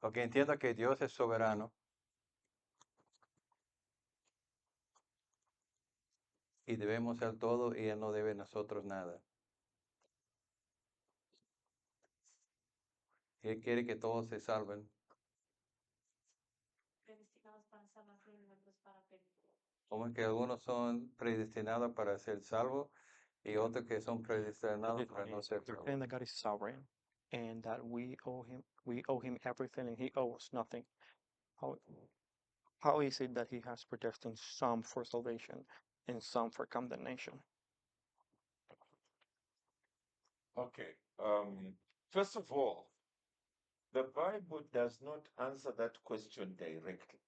Ok, entiendo que Dios es soberano y debemos ser todo y Él no debe a nosotros nada. Él quiere que todos se salven. Como que algunos son predestinados para ser salvos y otros que son predestinados para no ser salvos. And that God is sovereign, and that we owe him everything, and He owes nothing. How how is it that He has predestined some for salvation and some for condemnation? Okay. First of all, the Bible does not answer that question directly.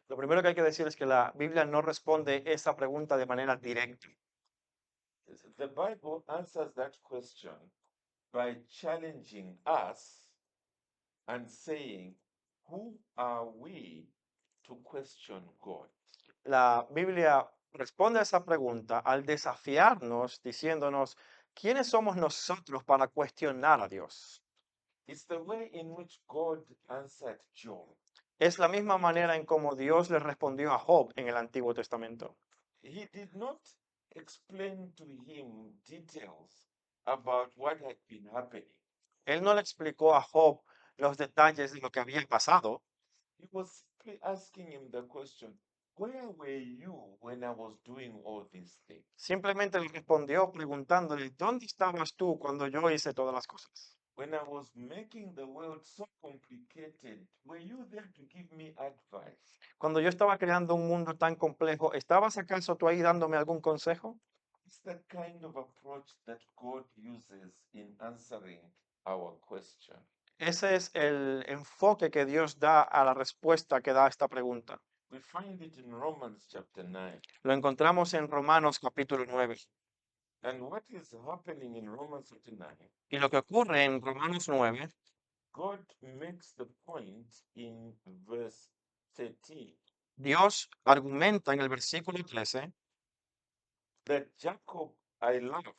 Lo primero que hay que decir es que la Biblia no responde esa pregunta de manera directa. The Bible answers that question by challenging us and saying, who are we to question God? La Biblia responde a esa pregunta al desafiarnos, diciéndonos, ¿quiénes somos nosotros para cuestionar a Dios? It's the way in which God answered Job. Es la misma manera en cómo Dios le respondió a Job en el Antiguo Testamento. He did not explain to him details about what had been happening. Él no le explicó a Job los detalles de lo que había pasado. He was simply asking him the question, where were you when I was doing all these things? Simplemente le respondió preguntándole, ¿dónde estabas tú cuando yo hice todas las cosas? When I was making the world so complicated, were you there to give me advice? Cuando yo estaba creando un mundo tan complejo, ¿estabas acaso tú ahí dándome algún consejo? It's the kind of approach that God uses in answering our question. Ese es el enfoque que Dios da a la respuesta que da a esta pregunta. We find it in Romans chapter 9. Lo encontramos en Romanos capítulo 9. And what is happening in Romans chapter 9? Y lo que ocurre en Romanos 9, God makes the point in verse 13 Dios argumenta en el versículo 13 that Jacob I loved,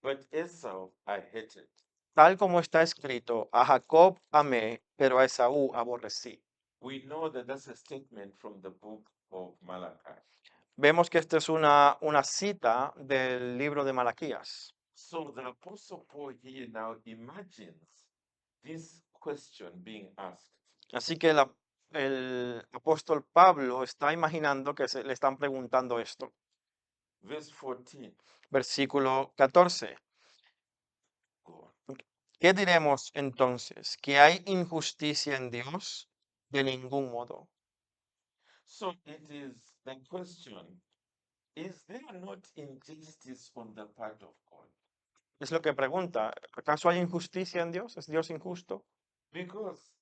but Esau I hated. tal como está escrito, a Jacob amé, pero a Esaú aborrecí. We know that that's a statement from the book of Malachi. Vemos que esta es una cita del libro de Malaquías. So the Apostle Paul here now imagines this question being asked. Así que el apóstol Pablo está imaginando que le están preguntando esto. Verse 14. Versículo 14. Go on. ¿Qué diremos entonces? ¿Que hay injusticia en Dios? De ningún modo. So it is the question, is there not injustice on the part of God? Es lo que pregunta. ¿Acaso hay injusticia en Dios? ¿Es Dios injusto? Because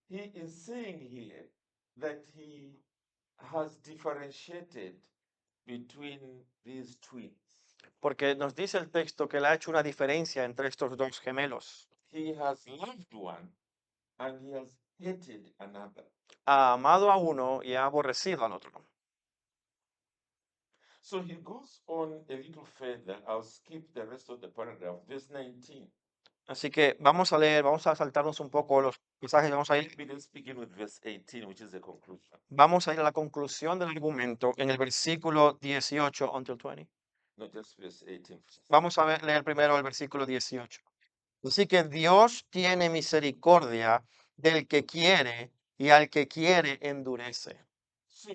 he is saying here that he has differentiated between these twins. Porque nos dice el texto que él ha hecho una diferencia entre estos dos gemelos. He has loved one and he has hated another. Ha amado a uno y ha aborrecido al otro. So he goes on a little further. I'll skip the rest of the paragraph. Verse 19. Así que vamos a leer, vamos a saltarnos un poco los pasajes, Maybe let's begin with verse 18, which is the conclusion. vamos a ir a la conclusión del argumento en el versículo 18 until 20. Not just verse 18. Vamos a leer primero el versículo 18. Así que Dios tiene misericordia del que quiere y al que quiere endurece. So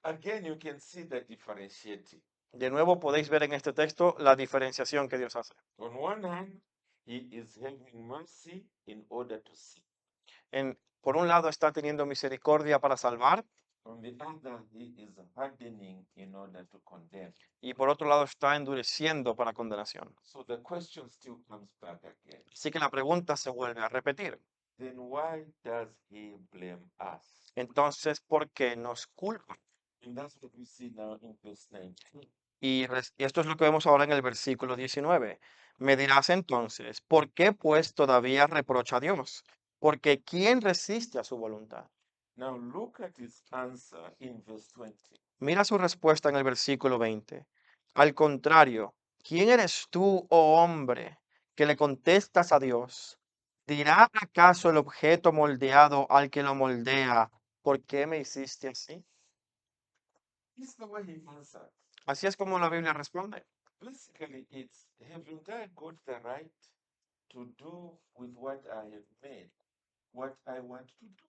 again, you can see the differentiating. De nuevo podéis ver en este texto la diferenciación que Dios hace. On one hand, he is having mercy in order to save. Por un lado está teniendo misericordia para salvar On the other, he is hardening in order to condemn. y por otro lado está endureciendo para condenación. So the question still comes back again. Así que la pregunta se vuelve a repetir. Then why does he blame us? Entonces, ¿por qué nos culpa? And that's what we see now in verse 19. Y esto es lo que vemos ahora en el versículo 19. Me dirás entonces, ¿por qué pues todavía reprocha a Dios? Porque ¿quién resiste a su voluntad? Now look at his answer in verse 20. Mira su respuesta en el versículo 20. Al contrario, ¿quién eres tú, oh hombre, que le contestas a Dios? ¿Dirá acaso el objeto moldeado al que lo moldea, ¿por qué me hiciste así? This is the way he answered. Así es como la Biblia responde. Basically, it's haven't I got the right to do with what I have made what I want to do?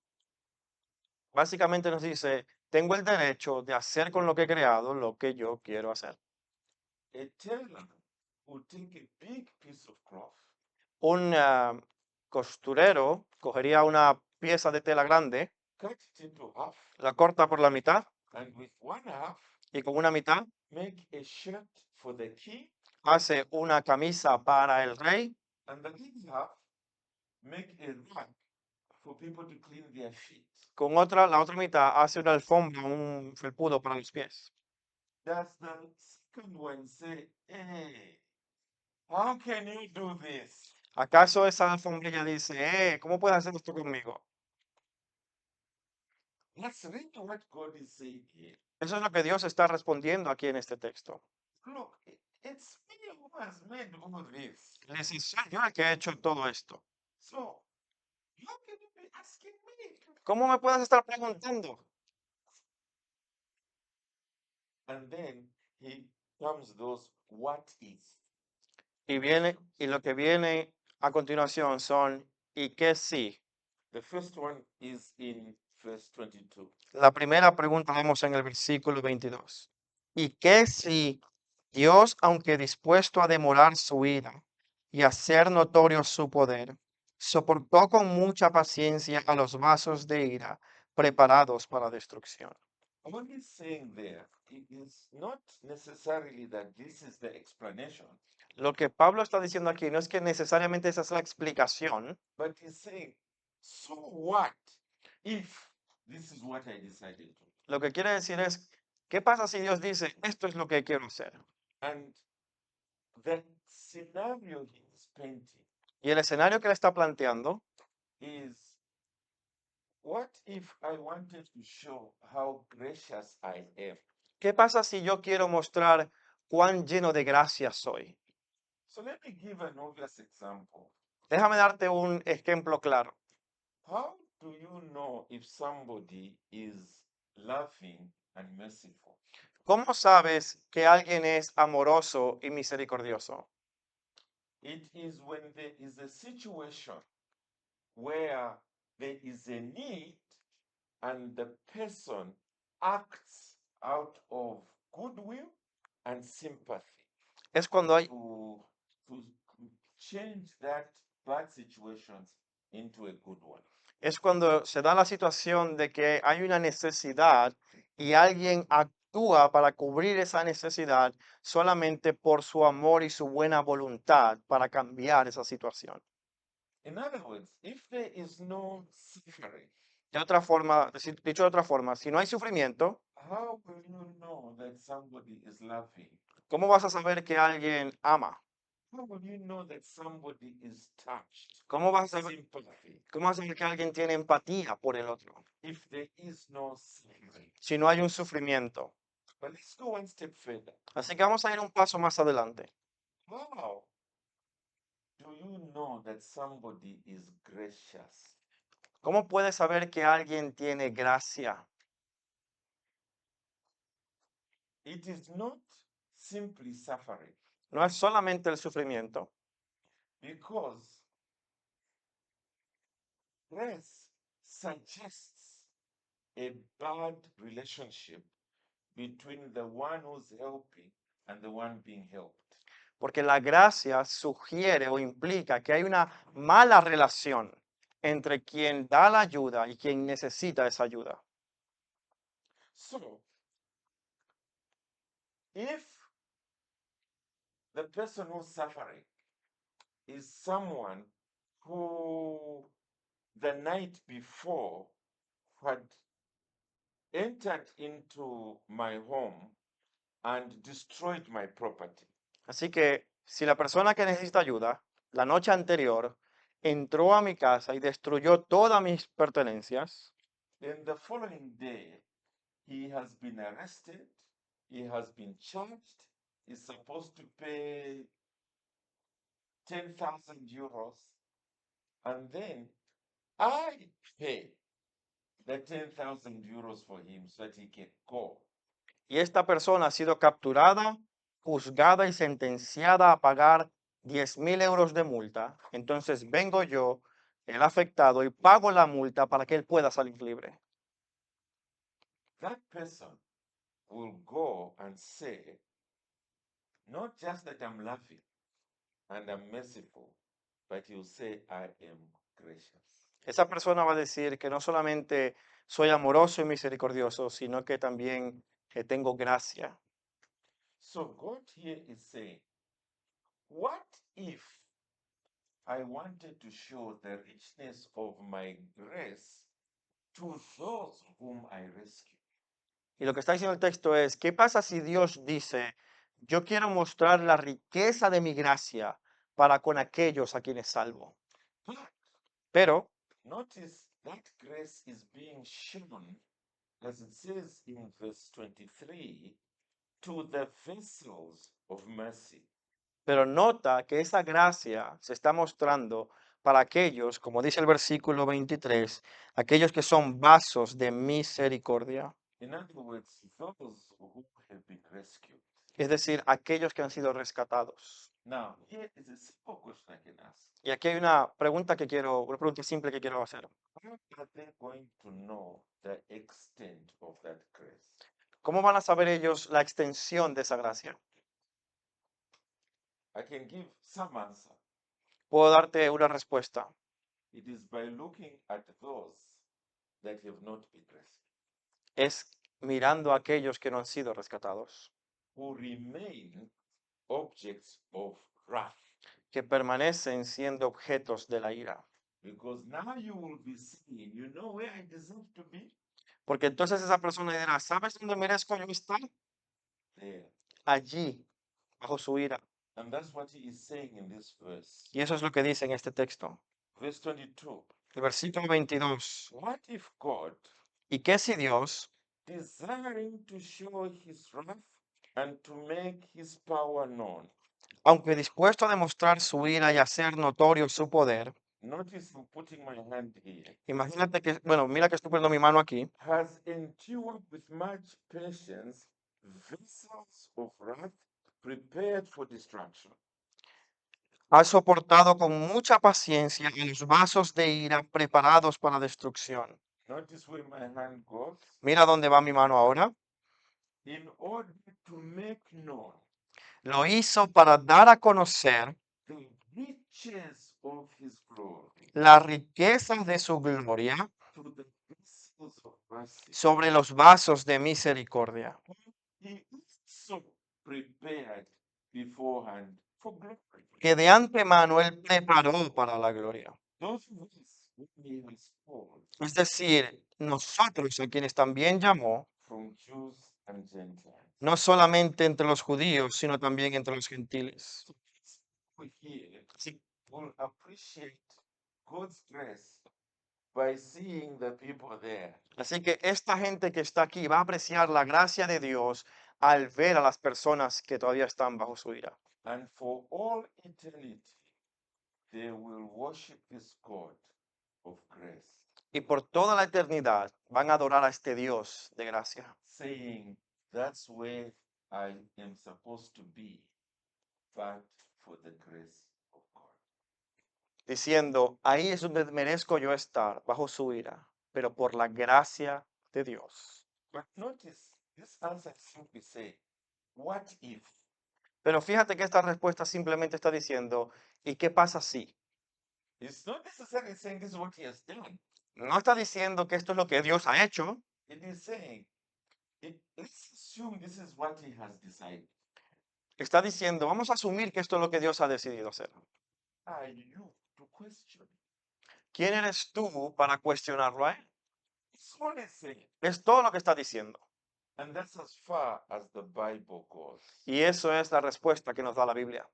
Básicamente nos dice, tengo el derecho de hacer con lo que he creado lo que yo quiero hacer. A tailor would take a big piece of cloth Un costurero cogería una pieza de tela grande, cut it into half, la corta por la mitad and with one half, y con una mitad make a shirt for the king, hace una camisa para el rey and the other half, make a rug for people to clean their feet. con otra, la otra mitad hace una alfombra, un felpudo para los pies. Does the second one say, hey, how can you do this? ¿Acaso esa alfombrilla dice, ¿cómo puedes hacer esto conmigo? Let's read what God is saying here. Eso es lo que Dios está respondiendo aquí en este texto. Look, it's me who has made all this. Les dice, soy yo el que he hecho todo esto. So, how can you be asking me? ¿Cómo me puedes estar preguntando? And then he comes those what is. Y lo que viene a continuación son, ¿y qué sí? The first one is in verse 22. La primera pregunta vemos en el versículo 22. ¿Y qué si Dios, aunque dispuesto a demorar su ira y hacer notorio su poder, soportó con mucha paciencia a los vasos de ira preparados para destrucción? What he's saying there is not necessarily that this is the explanation, Lo que Pablo está diciendo aquí no es que necesariamente esa es la explicación, but he's saying, so what if this is what I decided to do? lo que quiere decir es, ¿qué pasa si Dios dice, esto es lo que quiero hacer? And the scenario he's painting Y el escenario que le está planteando is, what if I wanted to show how gracious I am? ¿qué pasa si yo quiero mostrar cuán lleno de gracia soy? So let me give an obvious example. Déjame darte un ejemplo claro. How do you know if somebody is loving and merciful? ¿Cómo sabes que alguien es amoroso y misericordioso? It is when there is a situation where there is a need and the person acts out of goodwill and sympathy Es cuando hay, to change that bad situations into a good one. es cuando se da la situación de que hay una necesidad y alguien actúa para cubrir esa necesidad solamente por su amor y su buena voluntad para cambiar esa situación. In other words, if there is no suffering, De otra forma, dicho de otra forma, si no hay sufrimiento, how will you know that somebody is loving? ¿cómo vas a saber que alguien ama? How will you know that somebody is touched? ¿Cómo vas a saber, Sympathy. cómo vas a saber que alguien tiene empatía por el otro? If there is no suffering. Si no hay un sufrimiento. But let's go one step further. Así que vamos a ir un paso más adelante. How do you know that somebody is gracious? ¿Cómo puedes saber que alguien tiene gracia? It is not simply suffering, No es solamente el sufrimiento, because grace suggests a bad relationship between the one who's helping and the one being helped. porque la gracia sugiere o implica que hay una mala relación entre quien da la ayuda y quien necesita esa ayuda. So, if the person who's suffering is someone who the night before had entered into my home and destroyed my property, Así que si la persona que necesita ayuda la noche anterior entró a mi casa y destruyó todas mis pertenencias, then the following day he has been arrested, he has been charged, is supposed to pay 10,000 euros, and then I pay the 10,000 euros for him so that he can go. Y esta persona ha sido capturada, juzgada y sentenciada a pagar 10.000 euros de multa. Entonces vengo yo, el afectado, y pago la multa para que él pueda salir libre. That person will go and say, not just that I'm laughing and I'm merciful, but he'll say, I am gracious. Esa persona va a decir que no solamente soy amoroso y misericordioso, sino que también tengo gracia. So God here is saying, what if I wanted to show the richness of my grace to those whom I rescue? Y lo que está diciendo el texto es, ¿qué pasa si Dios dice, yo quiero mostrar la riqueza de mi gracia para con aquellos a quienes salvo? But Pero notice that grace is being shown, as it says in verse 23, to the vessels of mercy. Pero nota que esa gracia se está mostrando para aquellos, como dice el versículo 23, aquellos que son vasos de misericordia. In other words, those who have been rescued. Es decir, aquellos que han sido rescatados. Now, here is a simple question I can ask. Y aquí hay una pregunta simple que quiero hacer. How are they going to know the extent of that grace? ¿Cómo van a saber ellos la extensión de esa gracia? I can give some answer. Puedo darte una respuesta. It is by looking at those that have not been rescued, Es mirando a aquellos que no han sido rescatados, who remain objects of wrath. que permanecen siendo objetos de la ira. Because now you will be seeing, you know where I deserve to be? Porque entonces esa persona dirá, ¿sabes dónde merezco yo estar? There. Allí, bajo su ira. And that's what he is saying in this verse. Y eso es lo que dice en este texto. Verse 22. El versículo 22. What if God, ¿Y qué si Dios, desiring to show his wrath and to make his power known? aunque dispuesto a demostrar su ira y hacer notorio su poder, Notice I'm putting my hand here. imagínate que, bueno, mira que estoy poniendo mi mano aquí, Has endured with much patience vessels of wrath prepared for destruction. ha soportado con mucha paciencia los vasos de ira preparados para destrucción. Notice where my hand goes. Mira dónde va mi mano ahora. In order to make known Lo hizo para dar a conocer the riches of his glory las riquezas de su gloria to the vessels of mercy. sobre los vasos de misericordia, He also prepared beforehand for glory. que de antemano él preparó para la gloria. Those of us whom he has called Es decir, nosotros a quienes también llamó, from Jews and Gentiles. no solamente entre los judíos, sino también entre los gentiles. So these people here Sí. will appreciate God's grace by seeing the people there. Así que esta gente que está aquí va a apreciar la gracia de Dios al ver a las personas que todavía están bajo su ira. And for all eternity, they will worship this God of grace, Y por toda la eternidad van a adorar a este Dios de gracia, saying, that's where I am supposed to be, but for the grace of God. diciendo, ahí es donde merezco yo estar, bajo su ira, pero por la gracia de Dios. But notice, this answer simply say, what if? Pero fíjate que esta respuesta simplemente está diciendo, ¿y qué pasa si? It's not necessarily saying this is what he has done. No está diciendo que esto es lo que Dios ha hecho, It is saying, let's assume this is what he has decided. está diciendo, vamos a asumir que esto es lo que Dios ha decidido hacer. Are you to question? ¿Quién eres tú para cuestionarlo a él? It's all he's saying. Es todo lo que está diciendo. And that's as far as the Bible goes. Y eso es la respuesta que nos da la Biblia.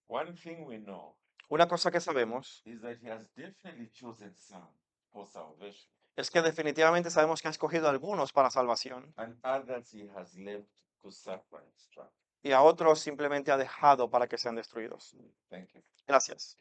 One thing we know Una cosa que sabemos is that he has definitely chosen some for salvation, es que definitivamente sabemos que ha escogido a algunos para salvación and others he has left to suffer and struggle. y a otros simplemente ha dejado para que sean destruidos. Thank you. Gracias.